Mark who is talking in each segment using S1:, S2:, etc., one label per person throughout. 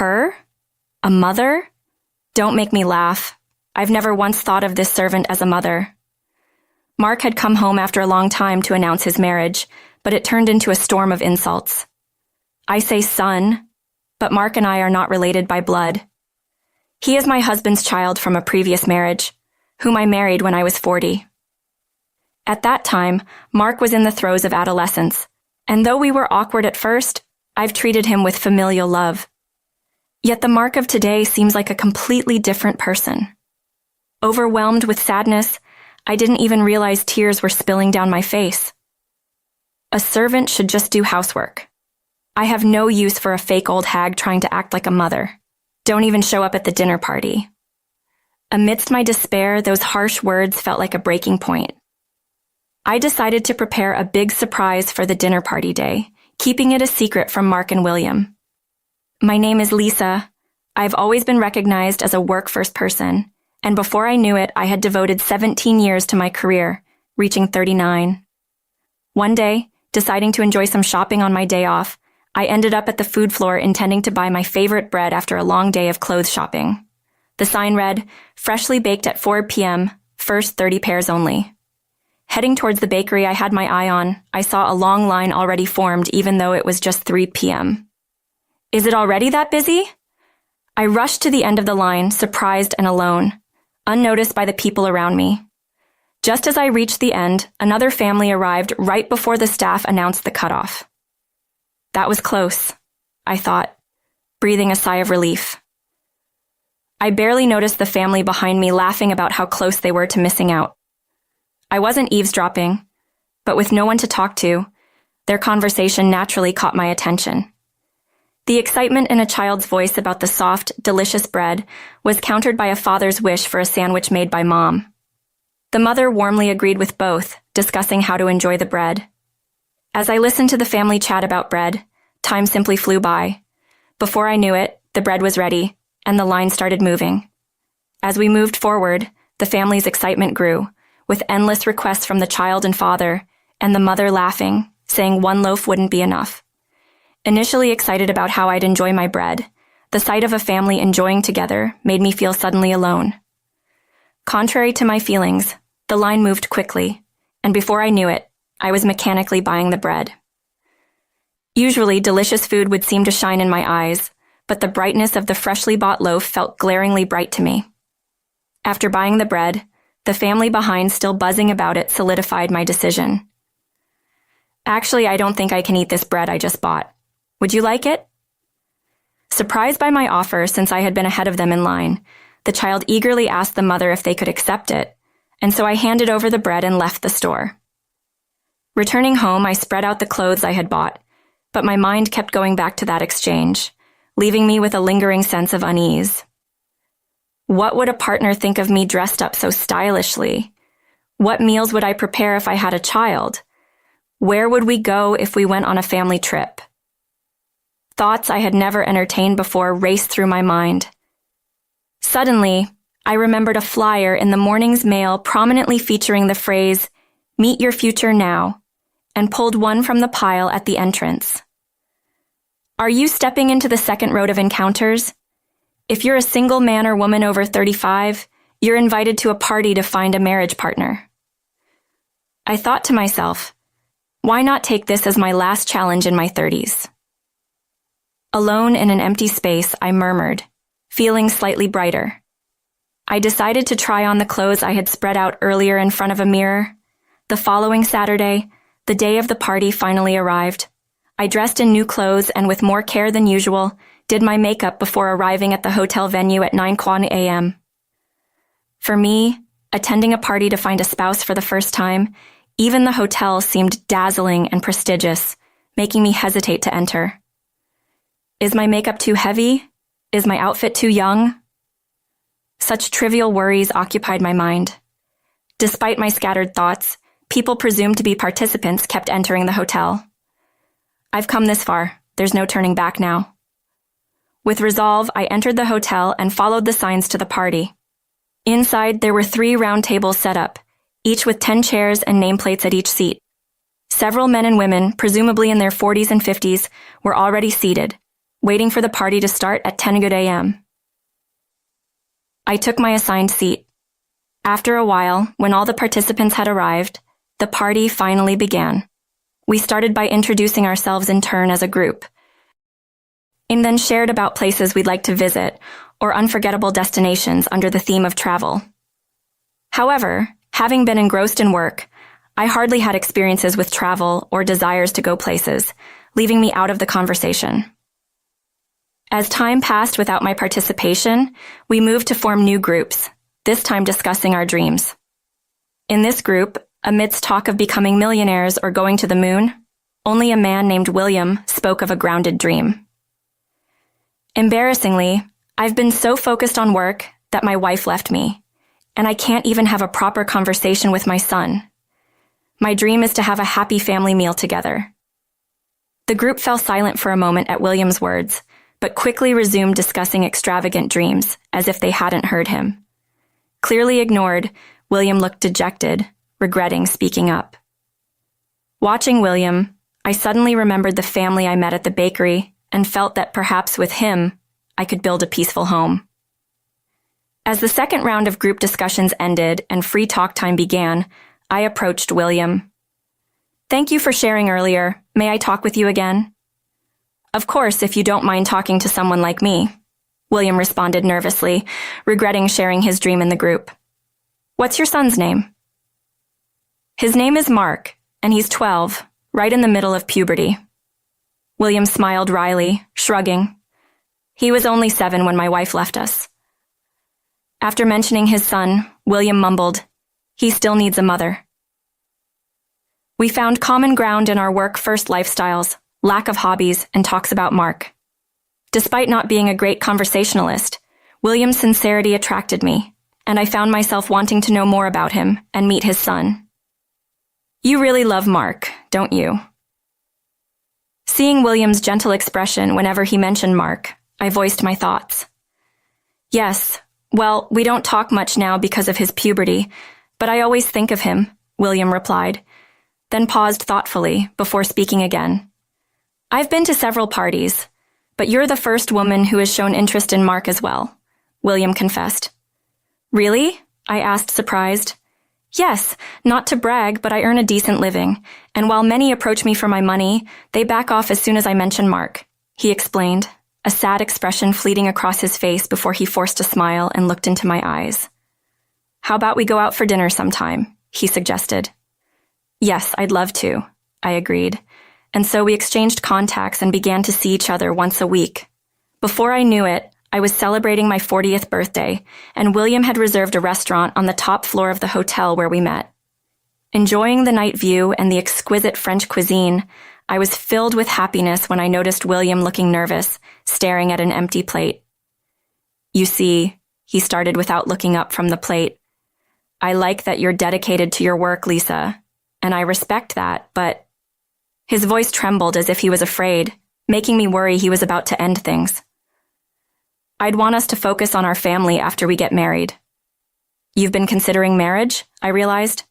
S1: Her? A mother? Don't make me laugh. I've never once thought of this servant as a mother. Mark had come home after a long time to announce his marriage, but it turned into a storm of insults. I say son, but Mark and I are not related by blood. He is my husband's child from a previous marriage, whom I married when I was 40. At that time, Mark was in the throes of adolescence, and though we were awkward at first, I've treated him with familial love. Yet the Mark of today seems like a completely different person. Overwhelmed with sadness, I didn't even realize tears were spilling down my face. A servant should just do housework. I have no use for a fake old hag trying to act like a mother. Don't even show up at the dinner party. Amidst my despair, those harsh words felt like a breaking point. I decided to prepare a big surprise for the dinner party day, keeping it a secret from Mark and William. My name is Lisa. I've always been recognized as a work-first person, and before I knew it, I had devoted 17 years to my career, reaching 39. One day, deciding to enjoy some shopping on my day off, I ended up at the food floor intending to buy my favorite bread after a long day of clothes shopping. The sign read, "Freshly baked at 4 p.m., first 30 pairs only." Heading towards the bakery I had my eye on, I saw a long line already formed even though it was just 3 p.m. Is it already that busy? I rushed to the end of the line, surprised and alone, unnoticed by the people around me. Just as I reached the end, another family arrived right before the staff announced the cutoff. That was close, I thought, breathing a sigh of relief. I barely noticed the family behind me laughing about how close they were to missing out. I wasn't eavesdropping, but with no one to talk to, their conversation naturally caught my attention. The excitement in a child's voice about the soft, delicious bread was countered by a father's wish for a sandwich made by Mom. The mother warmly agreed with both, discussing how to enjoy the bread. As I listened to the family chat about bread, time simply flew by. Before I knew it, the bread was ready, and the line started moving. As we moved forward, the family's excitement grew, with endless requests from the child and father, and the mother laughing, saying one loaf wouldn't be enough. Initially excited about how I'd enjoy my bread, the sight of a family enjoying together made me feel suddenly alone. Contrary to my feelings, the line moved quickly, and before I knew it, I was mechanically buying the bread. Usually, delicious food would seem to shine in my eyes, but the brightness of the freshly bought loaf felt glaringly bright to me. After buying the bread, the family behind still buzzing about it solidified my decision. Actually, I don't think I can eat this bread I just bought. Would you like it? Surprised by my offer, since I had been ahead of them in line, the child eagerly asked the mother if they could accept it, and so I handed over the bread and left the store. Returning home, I spread out the clothes I had bought, but my mind kept going back to that exchange, leaving me with a lingering sense of unease. What would a partner think of me dressed up so stylishly? What meals would I prepare if I had a child? Where would we go if we went on a family trip? Thoughts I had never entertained before raced through my mind. Suddenly, I remembered a flyer in the morning's mail prominently featuring the phrase, "Meet your future now," and pulled one from the pile at the entrance. Are you stepping into the second road of encounters? If you're a single man or woman over 35, you're invited to a party to find a marriage partner. I thought to myself, why not take this as my last challenge in my 30s? Alone in an empty space, I murmured, feeling slightly brighter. I decided to try on the clothes I had spread out earlier in front of a mirror. The following Saturday, the day of the party finally arrived. I dressed in new clothes and with more care than usual, did my makeup before arriving at the hotel venue at 9 a.m. For me, attending a party to find a spouse for the first time, even the hotel seemed dazzling and prestigious, making me hesitate to enter. Is my makeup too heavy? Is my outfit too young? Such trivial worries occupied my mind. Despite my scattered thoughts, people presumed to be participants kept entering the hotel. I've come this far. There's no turning back now. With resolve, I entered the hotel and followed the signs to the party. Inside, there were 3 round tables set up, each with 10 chairs and nameplates at each seat. Several men and women, presumably in their 40s and 50s, were already seated, waiting for the party to start at 10 good a.m. I took my assigned seat. After a while, when all the participants had arrived, the party finally began. We started by introducing ourselves in turn as a group, and then shared about places we'd like to visit or unforgettable destinations under the theme of travel. However, having been engrossed in work, I hardly had experiences with travel or desires to go places, leaving me out of the conversation. As time passed without my participation, we moved to form new groups, this time discussing our dreams. In this group, amidst talk of becoming millionaires or going to the moon, only a man named William spoke of a grounded dream. Embarrassingly, I've been so focused on work that my wife left me, and I can't even have a proper conversation with my son. My dream is to have a happy family meal together. The group fell silent for a moment at William's words, but quickly resumed discussing extravagant dreams, as if they hadn't heard him. Clearly ignored, William looked dejected, regretting speaking up. Watching William, I suddenly remembered the family I met at the bakery and felt that perhaps with him, I could build a peaceful home. As the second round of group discussions ended and free talk time began, I approached William. "Thank you for sharing earlier. May I talk with you again?" "Of course, if you don't mind talking to someone like me," William responded nervously, regretting sharing his dream in the group. "What's your son's name?" "His name is Mark, and he's 12, right in the middle of puberty." William smiled wryly, shrugging. "He was only 7 when my wife left us." After mentioning his son, William mumbled, "He still needs a mother." We found common ground in our work-first lifestyles, lack of hobbies, and talks about Mark. Despite not being a great conversationalist, William's sincerity attracted me, and I found myself wanting to know more about him and meet his son. "You really love Mark, don't you?" Seeing William's gentle expression whenever he mentioned Mark, I voiced my thoughts. "Yes, well, we don't talk much now because of his puberty, but I always think of him," William replied, then paused thoughtfully before speaking again. "I've been to several parties, but you're the first woman who has shown interest in Mark as well," William confessed. "Really?" I asked, surprised. "Yes, not to brag, but I earn a decent living, and while many approach me for my money, they back off as soon as I mention Mark," he explained, a sad expression fleeting across his face before he forced a smile and looked into my eyes. "How about we go out for dinner sometime?" he suggested. "Yes, I'd love to," I agreed, and so we exchanged contacts and began to see each other once a week. Before I knew it, I was celebrating my 40th birthday, and William had reserved a restaurant on the top floor of the hotel where we met. Enjoying the night view and the exquisite French cuisine, I was filled with happiness when I noticed William looking nervous, staring at an empty plate. "You see," he started without looking up from the plate, "I like that you're dedicated to your work, Lisa, and I respect that, but—" His voice trembled as if he was afraid, making me worry he was about to end things. "I'd want us to focus on our family after we get married." "You've been considering marriage?" I realized.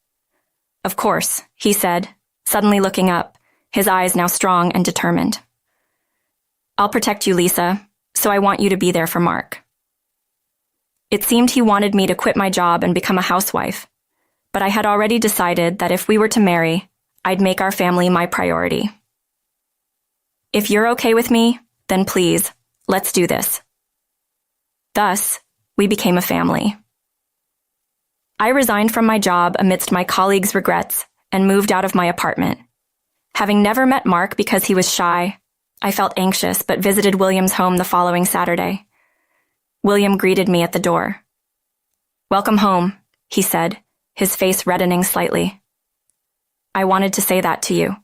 S1: "Of course," he said, suddenly looking up, his eyes now strong and determined. "I'll protect you, Lisa, so I want you to be there for Mark." It seemed he wanted me to quit my job and become a housewife, but I had already decided that if we were to marry, I'd make our family my priority. "If you're okay with me, then please, let's do this." Thus, we became a family. I resigned from my job amidst my colleagues' regrets and moved out of my apartment. Having never met Mark because he was shy, I felt anxious but visited William's home the following Saturday. William greeted me at the door. "Welcome home," he said, his face reddening slightly. "I wanted to say that to you."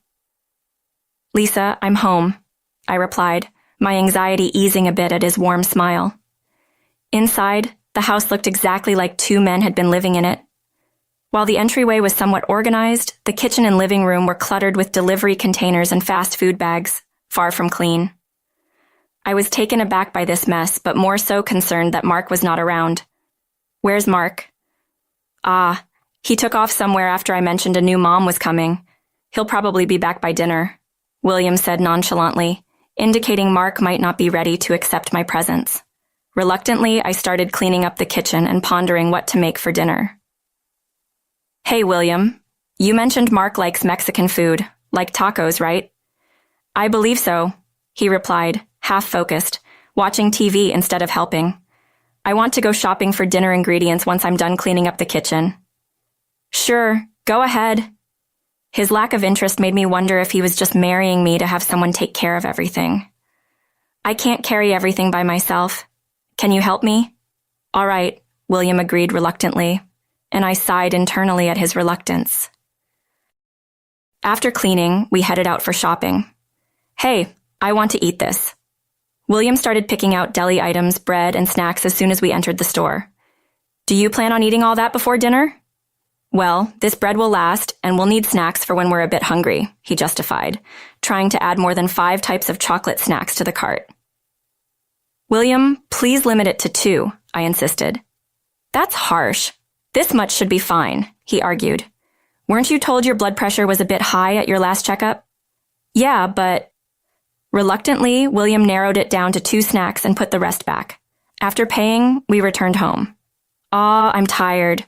S1: "Lisa, I'm home," I replied, my anxiety easing a bit at his warm smile. Inside, the house looked exactly like 2 men had been living in it. While the entryway was somewhat organized, the kitchen and living room were cluttered with delivery containers and fast food bags, far from clean. I was taken aback by this mess, but more so concerned that Mark was not around. "Where's Mark?" "Ah, he took off somewhere after I mentioned a new mom was coming. He'll probably be back by dinner," William said nonchalantly, indicating Mark might not be ready to accept my presence. Reluctantly, I started cleaning up the kitchen and pondering what to make for dinner. "Hey, William, you mentioned Mark likes Mexican food, like tacos, right?" "I believe so," he replied, half-focused, watching TV instead of helping. "I want to go shopping for dinner ingredients once I'm done cleaning up the kitchen." "Sure, go ahead." His lack of interest made me wonder if he was just marrying me to have someone take care of everything. "I can't carry everything by myself. Can you help me?" "All right," William agreed reluctantly, and I sighed internally at his reluctance. After cleaning, we headed out for shopping. "Hey, I want to eat this." William started picking out deli items, bread, and snacks as soon as we entered the store. "Do you plan on eating all that before dinner?" "Well, this bread will last, and we'll need snacks for when we're a bit hungry," he justified, trying to add more than 5 types of chocolate snacks to the cart. "William, please limit it to 2, I insisted. "That's harsh. This much should be fine," he argued. "Weren't you told your blood pressure was a bit high at your last checkup?" "Yeah, but..." Reluctantly, William narrowed it down to 2 snacks and put the rest back. After paying, we returned home. I'm tired."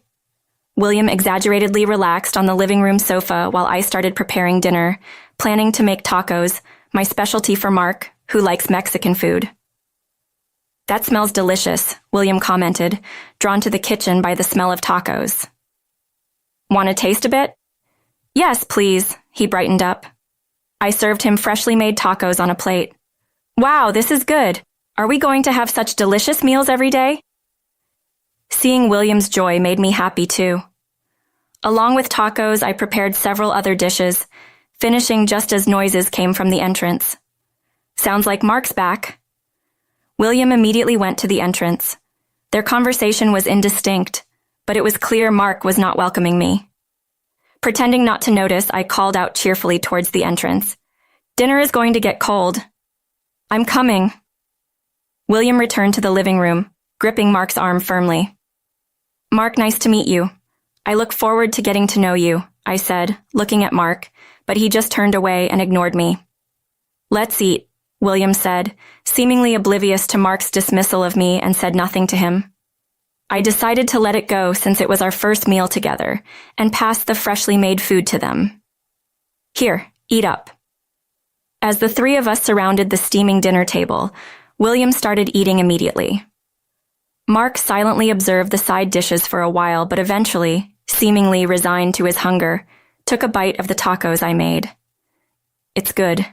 S1: William exaggeratedly relaxed on the living room sofa while I started preparing dinner, planning to make tacos, my specialty for Mark, who likes Mexican food. "That smells delicious," William commented, drawn to the kitchen by the smell of tacos. "Want to taste a bit?" "Yes, please," he brightened up. I served him freshly made tacos on a plate. "Wow, this is good. Are we going to have such delicious meals every day?" Seeing William's joy made me happy too. Along with tacos, I prepared several other dishes, finishing just as noises came from the entrance. "Sounds like Mark's back." William immediately went to the entrance. Their conversation was indistinct, but it was clear Mark was not welcoming me. Pretending not to notice, I called out cheerfully towards the entrance. "Dinner is going to get cold." "I'm coming." William returned to the living room, gripping Mark's arm firmly. "Mark, nice to meet you. I look forward to getting to know you," I said, looking at Mark, but he just turned away and ignored me. "Let's eat," William said, seemingly oblivious to Mark's dismissal of me, and said nothing to him. I decided to let it go since it was our first meal together, and passed the freshly made food to them. "Here, eat up." As the 3 of us surrounded the steaming dinner table, William started eating immediately. Mark silently observed the side dishes for a while, but eventually, seemingly resigned to his hunger, took a bite of the tacos I made. "It's good,"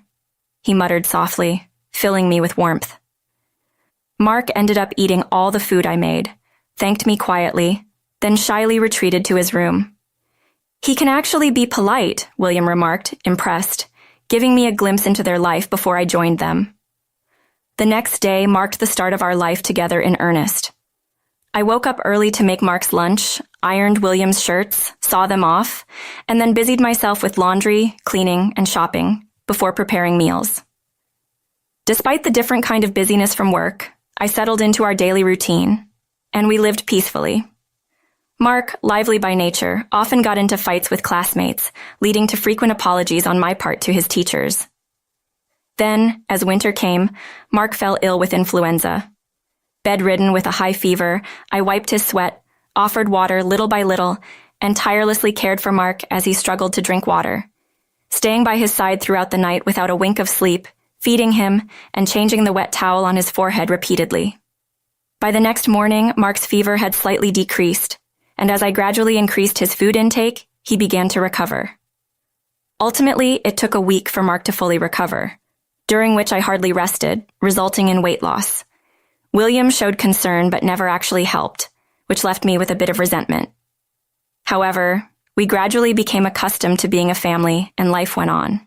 S1: he muttered softly, filling me with warmth. Mark ended up eating all the food I made, thanked me quietly, then shyly retreated to his room. "He can actually be polite," William remarked, impressed, giving me a glimpse into their life before I joined them. The next day marked the start of our life together in earnest. I woke up early to make Mark's lunch, ironed William's shirts, saw them off, and then busied myself with laundry, cleaning, and shopping before preparing meals. Despite the different kind of busyness from work, I settled into our daily routine, and we lived peacefully. Mark, lively by nature, often got into fights with classmates, leading to frequent apologies on my part to his teachers. Then, as winter came, Mark fell ill with influenza. Bedridden with a high fever, I wiped his sweat, offered water little by little, and tirelessly cared for Mark as he struggled to drink water, staying by his side throughout the night without a wink of sleep, feeding him, and changing the wet towel on his forehead repeatedly. By the next morning, Mark's fever had slightly decreased, and as I gradually increased his food intake, he began to recover. Ultimately, it took a week for Mark to fully recover, during which I hardly rested, resulting in weight loss. William showed concern but never actually helped, which left me with a bit of resentment. However, we gradually became accustomed to being a family, and life went on.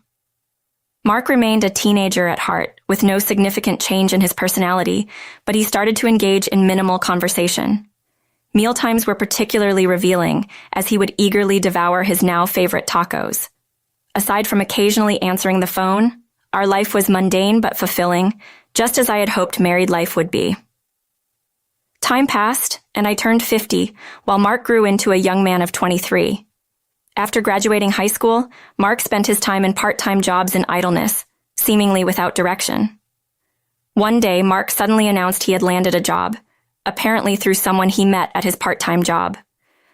S1: Mark remained a teenager at heart, with no significant change in his personality, but he started to engage in minimal conversation. Mealtimes were particularly revealing, as he would eagerly devour his now favorite tacos. Aside from occasionally answering the phone, our life was mundane but fulfilling, just as I had hoped married life would be. Time passed, and I turned 50, while Mark grew into a young man of 23. After graduating high school, Mark spent his time in part-time jobs in idleness, seemingly without direction. One day, Mark suddenly announced he had landed a job, apparently through someone he met at his part-time job.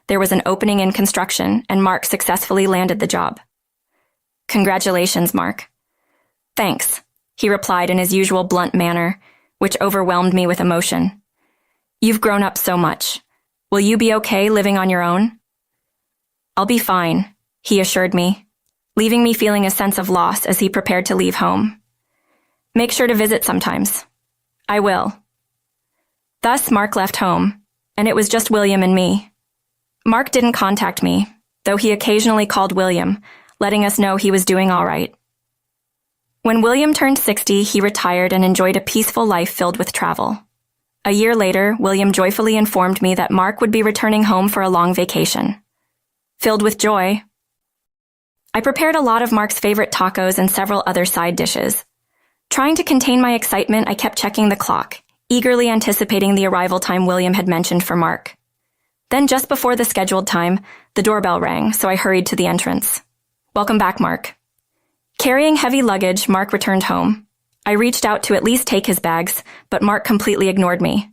S1: There was an opening in construction, and Mark successfully landed the job. "Congratulations, Mark." "Thanks," he replied in his usual blunt manner, which overwhelmed me with emotion. "You've grown up so much. Will you be okay living on your own?" "I'll be fine," he assured me, leaving me feeling a sense of loss as he prepared to leave home. "Make sure to visit sometimes." "I will." Thus, Mark left home, and it was just William and me. Mark didn't contact me, though he occasionally called William, letting us know he was doing all right. When William turned 60, he retired and enjoyed a peaceful life filled with travel. A year later, William joyfully informed me that Mark would be returning home for a long vacation. Filled with joy, I prepared a lot of Mark's favorite tacos and several other side dishes. Trying to contain my excitement, I kept checking the clock, eagerly anticipating the arrival time William had mentioned for Mark. Then, just before the scheduled time, the doorbell rang, so I hurried to the entrance. "Welcome back, Mark." Carrying heavy luggage, Mark returned home. I reached out to at least take his bags, but Mark completely ignored me.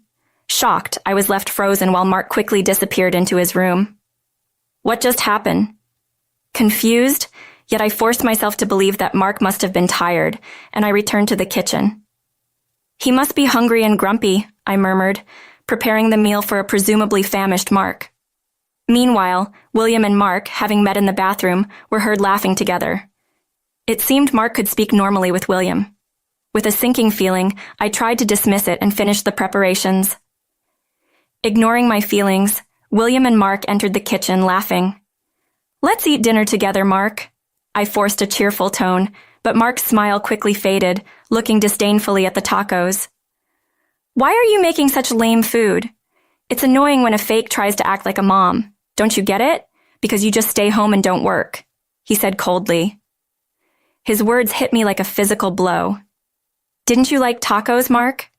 S1: Shocked, I was left frozen while Mark quickly disappeared into his room. What just happened? Confused, yet I forced myself to believe that Mark must have been tired, and I returned to the kitchen. "He must be hungry and grumpy," I murmured, preparing the meal for a presumably famished Mark. Meanwhile, William and Mark, having met in the bathroom, were heard laughing together. It seemed Mark could speak normally with William. With a sinking feeling, I tried to dismiss it and finish the preparations. Ignoring my feelings, William and Mark entered the kitchen, laughing. "Let's eat dinner together, Mark." I forced a cheerful tone, but Mark's smile quickly faded, looking disdainfully at the tacos. "Why are you making such lame food? It's annoying when a fake tries to act like a mom. Don't you get it? Because you just stay home and don't work," he said coldly. His words hit me like a physical blow. "Didn't you like tacos, Mark?"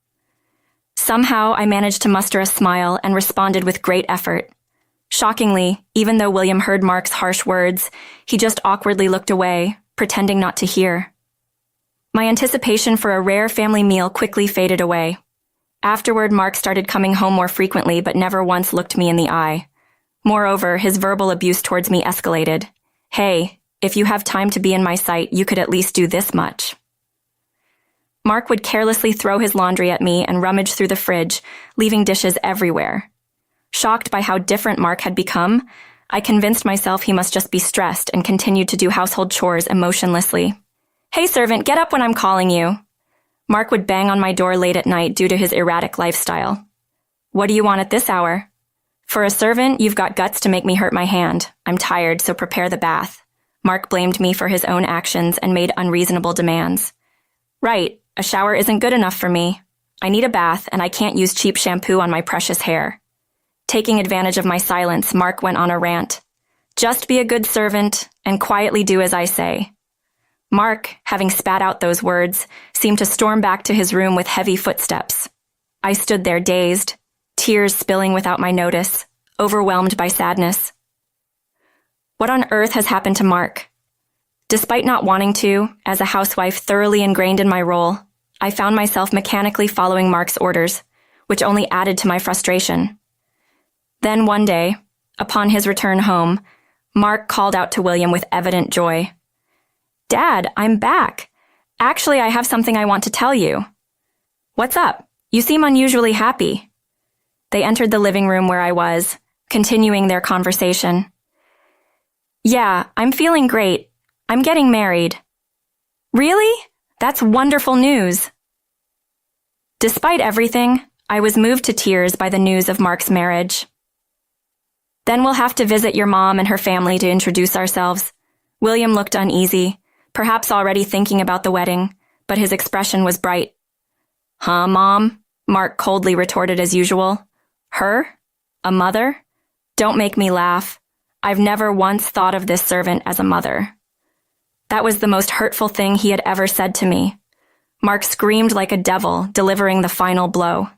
S1: Somehow, I managed to muster a smile and responded with great effort. Shockingly, even though William heard Mark's harsh words, he just awkwardly looked away, pretending not to hear. My anticipation for a rare family meal quickly faded away. Afterward, Mark started coming home more frequently, but never once looked me in the eye. Moreover, his verbal abuse towards me escalated. "Hey, if you have time to be in my sight, you could at least do this much." Mark would carelessly throw his laundry at me and rummage through the fridge, leaving dishes everywhere. Shocked by how different Mark had become, I convinced myself he must just be stressed and continued to do household chores emotionlessly. "Hey, servant, get up when I'm calling you." Mark would bang on my door late at night due to his erratic lifestyle. "What do you want at this hour?" "For a servant, you've got guts to make me hurt my hand. I'm tired, so prepare the bath." Mark blamed me for his own actions and made unreasonable demands. "Right, a shower isn't good enough for me. I need a bath, and I can't use cheap shampoo on my precious hair." Taking advantage of my silence, Mark went on a rant. "Just be a good servant and quietly do as I say." Mark, having spat out those words, seemed to storm back to his room with heavy footsteps. I stood there dazed, tears spilling without my notice, overwhelmed by sadness. What on earth has happened to Mark? Despite not wanting to, as a housewife thoroughly ingrained in my role, I found myself mechanically following Mark's orders, which only added to my frustration. Then one day, upon his return home, Mark called out to William with evident joy. "Dad, I'm back. Actually, I have something I want to tell you." "What's up? You seem unusually happy." They entered the living room where I was, continuing their conversation. "Yeah, I'm feeling great. I'm getting married." "Really? That's wonderful news." Despite everything, I was moved to tears by the news of Mark's marriage. "Then we'll have to visit your mom and her family to introduce ourselves." William looked uneasy, perhaps already thinking about the wedding, but his expression was bright. "Huh, Mom?" Mark coldly retorted as usual. "Her? A mother? Don't make me laugh. I've never once thought of this servant as a mother." That was the most hurtful thing he had ever said to me. Mark screamed like a devil, delivering the final blow.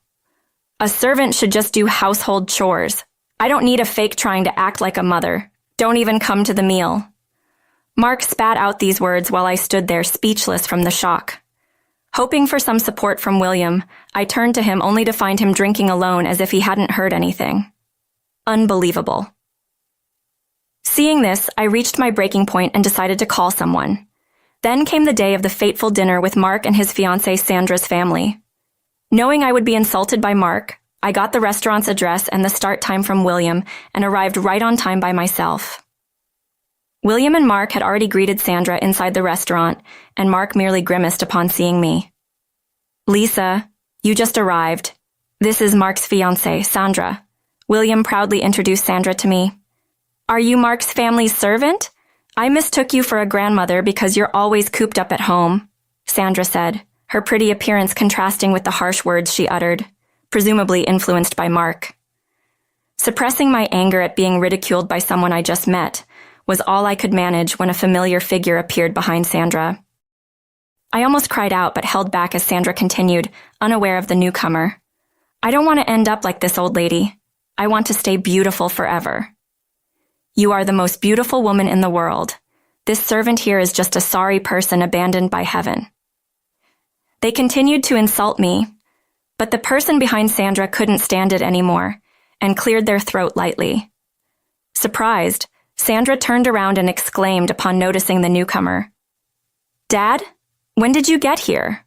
S1: "A servant should just do household chores. I don't need a fake trying to act like a mother. Don't even come to the meal." Mark spat out these words while I stood there speechless from the shock. Hoping for some support from William, I turned to him only to find him drinking alone as if he hadn't heard anything. Unbelievable. Seeing this, I reached my breaking point and decided to call someone. Then came the day of the fateful dinner with Mark and his fiancée Sandra's family. Knowing I would be insulted by Mark, I got the restaurant's address and the start time from William and arrived right on time by myself. William and Mark had already greeted Sandra inside the restaurant, and Mark merely grimaced upon seeing me. "Lisa, you just arrived. This is Mark's fiancée, Sandra." William proudly introduced Sandra to me. "Are you Mark's family's servant? I mistook you for a grandmother because you're always cooped up at home," Sandra said, her pretty appearance contrasting with the harsh words she uttered, presumably influenced by Mark. Suppressing my anger at being ridiculed by someone I just met was all I could manage when a familiar figure appeared behind Sandra. I almost cried out but held back as Sandra continued, unaware of the newcomer. "I don't want to end up like this old lady. I want to stay beautiful forever." "You are the most beautiful woman in the world. This servant here is just a sorry person abandoned by heaven." They continued to insult me, but the person behind Sandra couldn't stand it anymore and cleared their throat lightly. Surprised, Sandra turned around and exclaimed upon noticing the newcomer, "Dad, when did you get here?"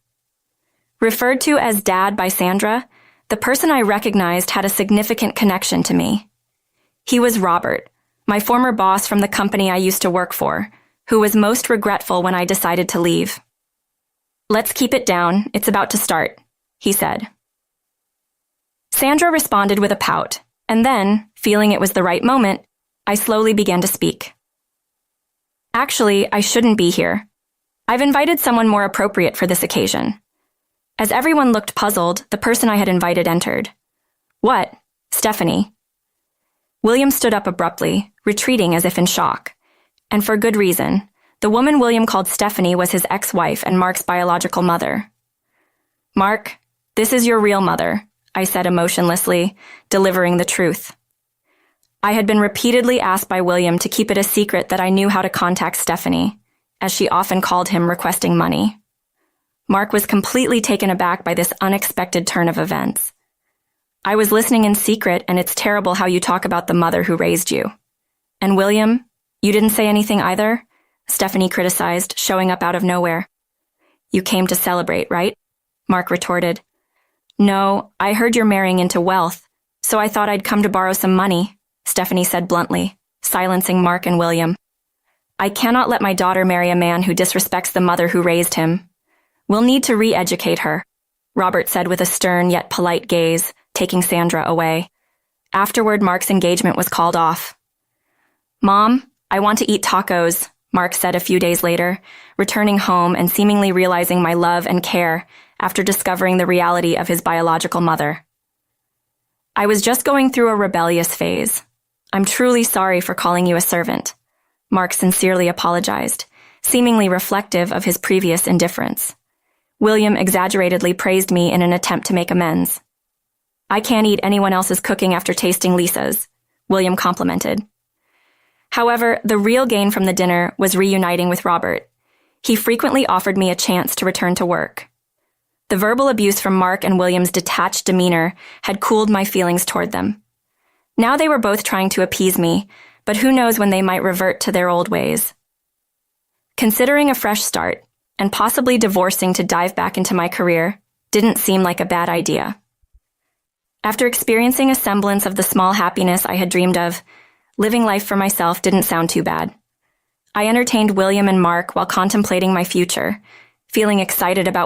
S1: Referred to as Dad by Sandra, the person I recognized had a significant connection to me. He was Robert, my former boss from the company I used to work for, who was most regretful when I decided to leave. "Let's keep it down, it's about to start," he said. Sandra responded with a pout, and then, feeling it was the right moment, I slowly began to speak. "Actually, I shouldn't be here. I've invited someone more appropriate for this occasion." As everyone looked puzzled, the person I had invited entered. "What? Stephanie." William stood up abruptly, retreating as if in shock. And for good reason. The woman William called Stephanie was his ex-wife and Mark's biological mother. "Mark, this is your real mother," I said emotionlessly, delivering the truth. I had been repeatedly asked by William to keep it a secret that I knew how to contact Stephanie, as she often called him requesting money. Mark was completely taken aback by this unexpected turn of events. "I was listening in secret, and it's terrible how you talk about the mother who raised you." "And William, you didn't say anything either?" Stephanie criticized, showing up out of nowhere. "You came to celebrate, right?" Mark retorted. "No, I heard you're marrying into wealth, so I thought I'd come to borrow some money," Stephanie said bluntly, silencing Mark and William. "I cannot let my daughter marry a man who disrespects the mother who raised him. We'll need to re-educate her," Robert said with a stern yet polite gaze, taking Sandra away. Afterward, Mark's engagement was called off. "Mom, I want to eat tacos," Mark said a few days later, returning home and seemingly realizing my love and care after discovering the reality of his biological mother. "I was just going through a rebellious phase. I'm truly sorry for calling you a servant," Mark sincerely apologized, seemingly reflective of his previous indifference. William exaggeratedly praised me in an attempt to make amends. "I can't eat anyone else's cooking after tasting Lisa's," William complimented. However, the real gain from the dinner was reuniting with Robert. He frequently offered me a chance to return to work. The verbal abuse from Mark and William's detached demeanor had cooled my feelings toward them. Now they were both trying to appease me, but who knows when they might revert to their old ways. Considering a fresh start, and possibly divorcing to dive back into my career, didn't seem like a bad idea. After experiencing a semblance of the small happiness I had dreamed of, living life for myself didn't sound too bad. I entertained William and Mark while contemplating my future, feeling excited about what